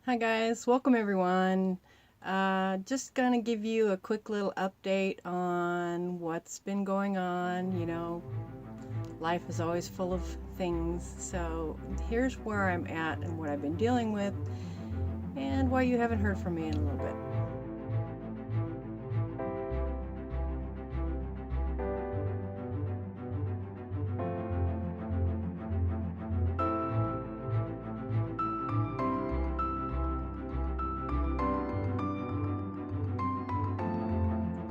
Hi guys, welcome everyone. Just gonna give you a quick little update on what's been going on. Life is always full of things. So here's where I'm at and what I've been dealing with and why you haven't heard from me in a little bit.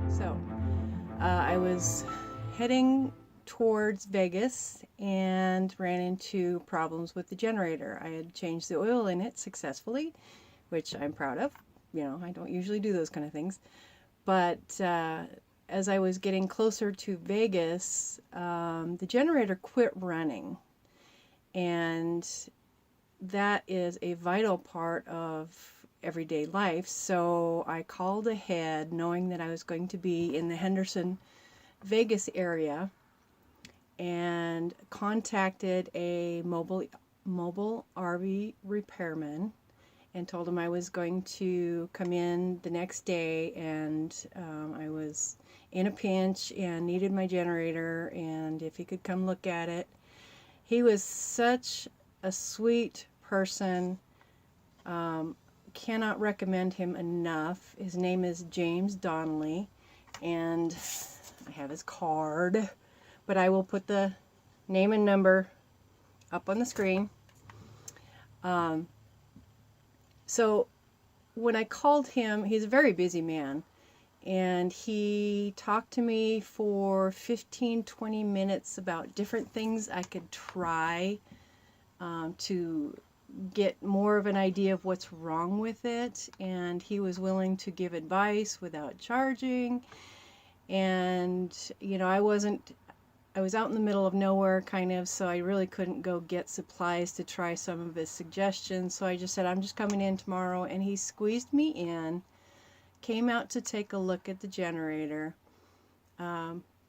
So I was heading towards Vegas and ran into problems with the generator. I had changed the oil in it successfully, which I'm proud of. I don't usually do those kind of things. But as I was getting closer to Vegas, the generator quit running. And that is a vital part of everyday life. So I called ahead knowing that I was going to be in the Henderson, Vegas area and contacted a mobile RV repairman and told him I was going to come in the next day and I was in a pinch and needed my generator and if he could come look at it. He was such a sweet person. Cannot recommend him enough. His name is James Donnelly and I have his card, but I will put the name and number up on the screen. So when I called him, he's a very busy man, and he talked to me for 15-20 minutes about different things I could try to get more of an idea of what's wrong with it, and he was willing to give advice without charging. And I was out in the middle of nowhere kind of, so I really couldn't go get supplies to try some of his suggestions. So I just said, I'm just coming in tomorrow. And he squeezed me in, came out to take a look at the generator,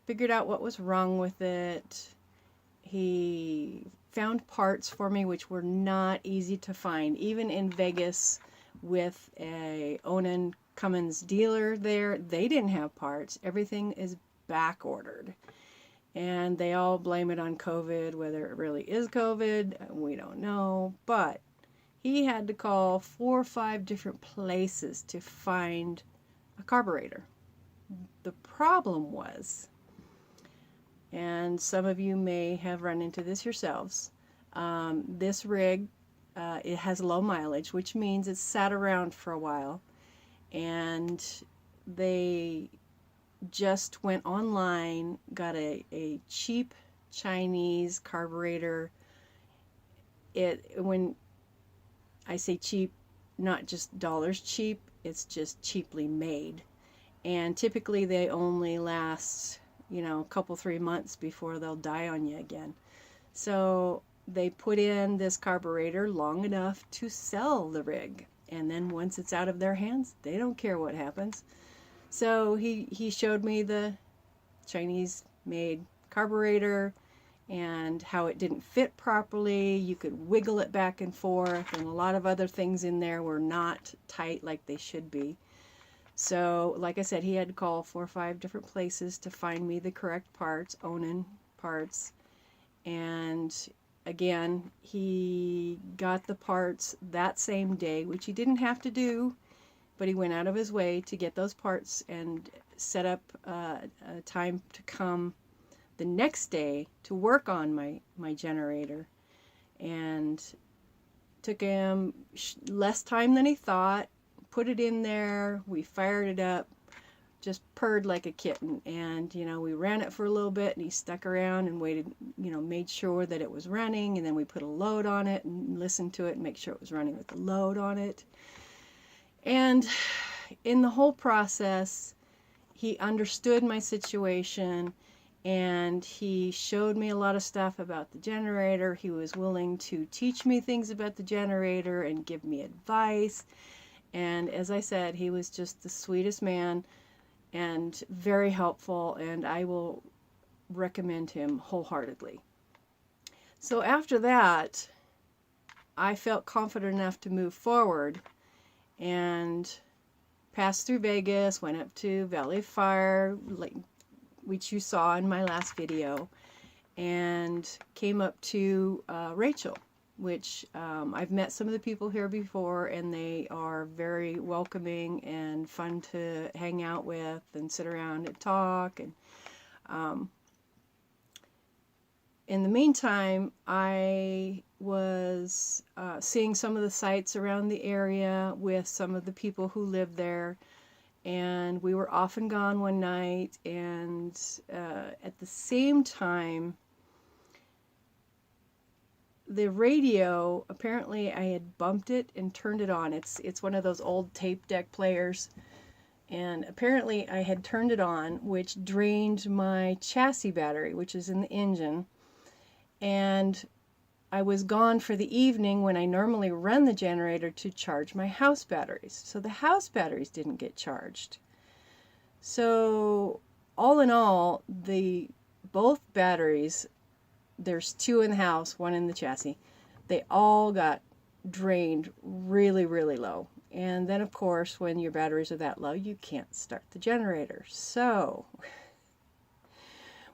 figured out what was wrong with it. He found parts for me which were not easy to find. Even in Vegas with a Onan Cummins dealer there, they didn't have parts. Everything is back ordered. And they all blame it on COVID. Whether it really is COVID, we don't know. But he had to call 4 or 5 different places to find a carburetor. The problem was, and some of you may have run into this yourselves, this rig, it has low mileage, which means it's sat around for a while. And they just went online, got a cheap Chinese carburetor. When I say cheap, not just dollars cheap, it's just cheaply made. And typically they only last, a couple 3 months before they'll die on you again. So they put in this carburetor long enough to sell the rig. And then once it's out of their hands, they don't care what happens. So he showed me the Chinese made carburetor and how it didn't fit properly. You could wiggle it back and forth, and a lot of other things in there were not tight like they should be. So like I said, he had to call 4 or 5 different places to find me the correct parts, Onan parts. And again, he got the parts that same day, which he didn't have to do, but he went out of his way to get those parts and set up a time to come the next day to work on my generator. And took him less time than he thought, put it in there, we fired it up, just purred like a kitten. And we ran it for a little bit, and he stuck around and waited, made sure that it was running, and then we put a load on it and listened to it and make sure it was running with the load on it. And in the whole process, he understood my situation, and he showed me a lot of stuff about the generator. He was willing to teach me things about the generator and give me advice. And as I said, he was just the sweetest man and very helpful, and I will recommend him wholeheartedly. So after that, I felt confident enough to move forward. and passed through Vegas, went up to Valley Fire, like which you saw in my last video, and came up to Rachel, which I've met some of the people here before, and they are very welcoming and fun to hang out with and sit around and talk. And in the meantime, I was seeing some of the sights around the area with some of the people who live there, and we were off and gone one night, and at the same time, the radio, apparently I had bumped it and turned it on. It's one of those old tape deck players, and apparently I had turned it on, which drained my chassis battery, which is in the engine. And I was gone for the evening when I normally run the generator to charge my house batteries. So the house batteries didn't get charged. So all in all, both batteries, there's two in the house, one in the chassis, they all got drained really, really low. And then of course, when your batteries are that low, you can't start the generator. So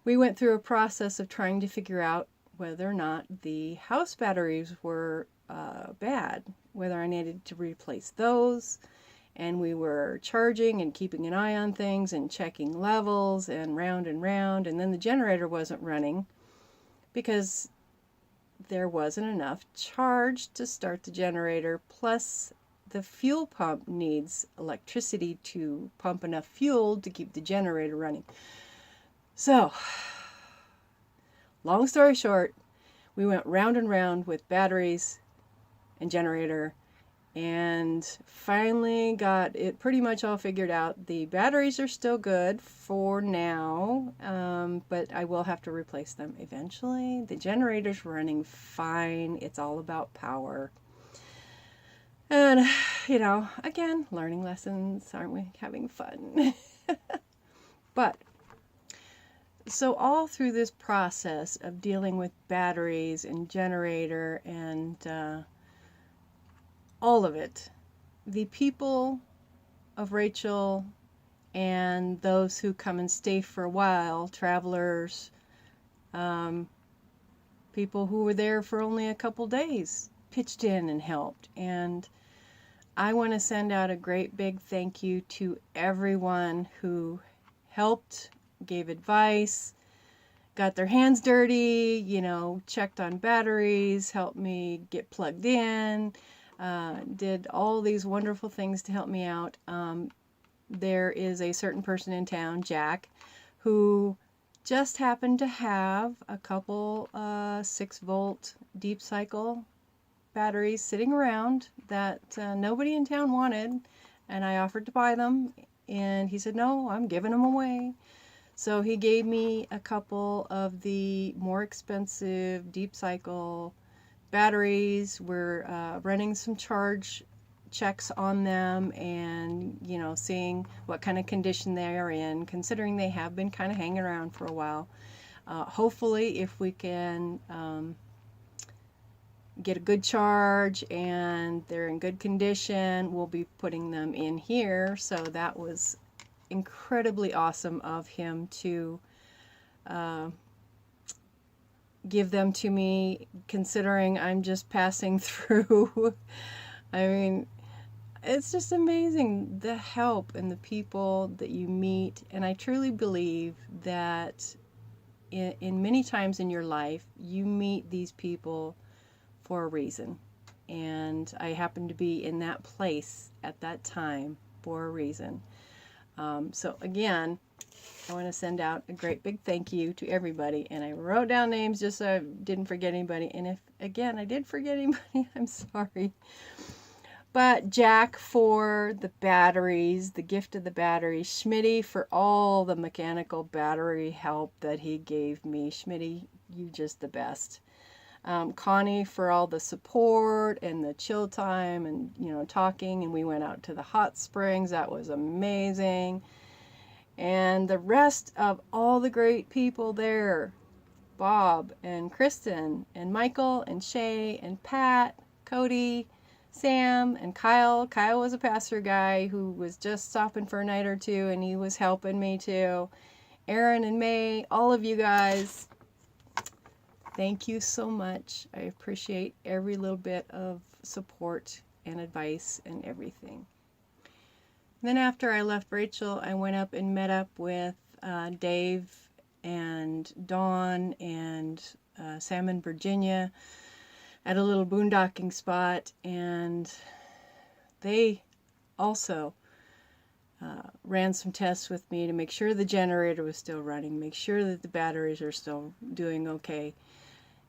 we went through a process of trying to figure out whether or not the house batteries were bad, whether I needed to replace those. And we were charging and keeping an eye on things and checking levels and round, and then the generator wasn't running because there wasn't enough charge to start the generator, plus the fuel pump needs electricity to pump enough fuel to keep the generator running. So long story short, we went round and round with batteries and generator, and finally got it pretty much all figured out. The batteries are still good for now, but I will have to replace them eventually. The generator's running fine. It's all about power. And, you know, again, learning lessons, aren't we? Having fun. But so all through this process of dealing with batteries and generator and all of it, the people of Rachel and those who come and stay for a while, travelers, people who were there for only a couple days, pitched in and helped. And I want to send out a great big thank you to everyone who helped, gave advice, got their hands dirty, you know, checked on batteries, helped me get plugged in, did all these wonderful things to help me out. There is a certain person in town, Jack, who just happened to have a couple 6-volt deep cycle batteries sitting around that nobody in town wanted, and I offered to buy them, and he said, no, I'm giving them away. So he gave me a couple of the more expensive deep cycle batteries. We're running some charge checks on them, and you know, seeing what kind of condition they are in, considering they have been kind of hanging around for a while. Hopefully, if we can get a good charge and they're in good condition, we'll be putting them in here. So that was incredibly awesome of him to give them to me, considering I'm just passing through. I mean, it's just amazing, the help and the people that you meet. And I truly believe that in many times in your life, you meet these people for a reason. And I happened to be in that place at that time for a reason. So again, I want to send out a great big thank you to everybody. And I wrote down names just so I didn't forget anybody. And if, again, I did forget anybody, I'm sorry. But Jack for the batteries, the gift of the batteries. Schmitty for all the mechanical battery help that he gave me. Schmitty, you just the best. Connie for all the support and the chill time and, you know, talking. And we went out to the hot springs. That was amazing. And the rest of all the great people there. Bob and Kristen and Michael and Shay and Pat, Cody, Sam and Kyle. Kyle was a pastor guy who was just stopping for a night or two, and he was helping me too. Aaron and May, all of you guys, thank you so much. I appreciate every little bit of support and advice and everything. Then after I left Rachel, I went up and met up with Dave and Dawn and Sam and Virginia at a little boondocking spot, and they also ran some tests with me to make sure the generator was still running, make sure that the batteries are still doing okay.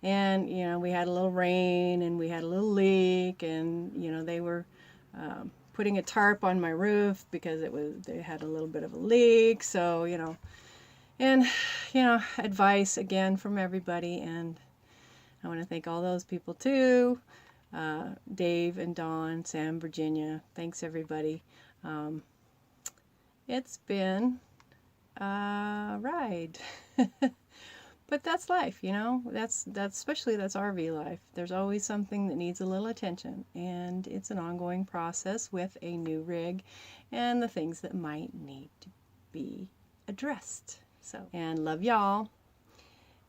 And, you know, we had a little rain and we had a little leak, and, you know, they were putting a tarp on my roof because they had a little bit of a leak. So, you know, and, you know, advice again from everybody. And I want to thank all those people too. Dave and Dawn, Sam, Virginia. Thanks everybody. It's been a ride. But that's life, you know. That's especially that's RV life. There's always something that needs a little attention, and it's an ongoing process with a new rig and the things that might need to be addressed. So, and love y'all.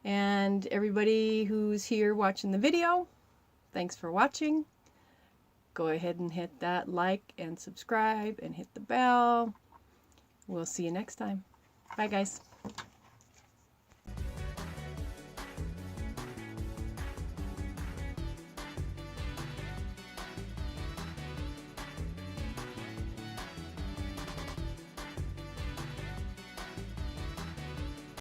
And everybody who's here watching the video, thanks for watching. Go ahead and hit that like and subscribe and hit the bell. We'll see you next time. Bye, guys.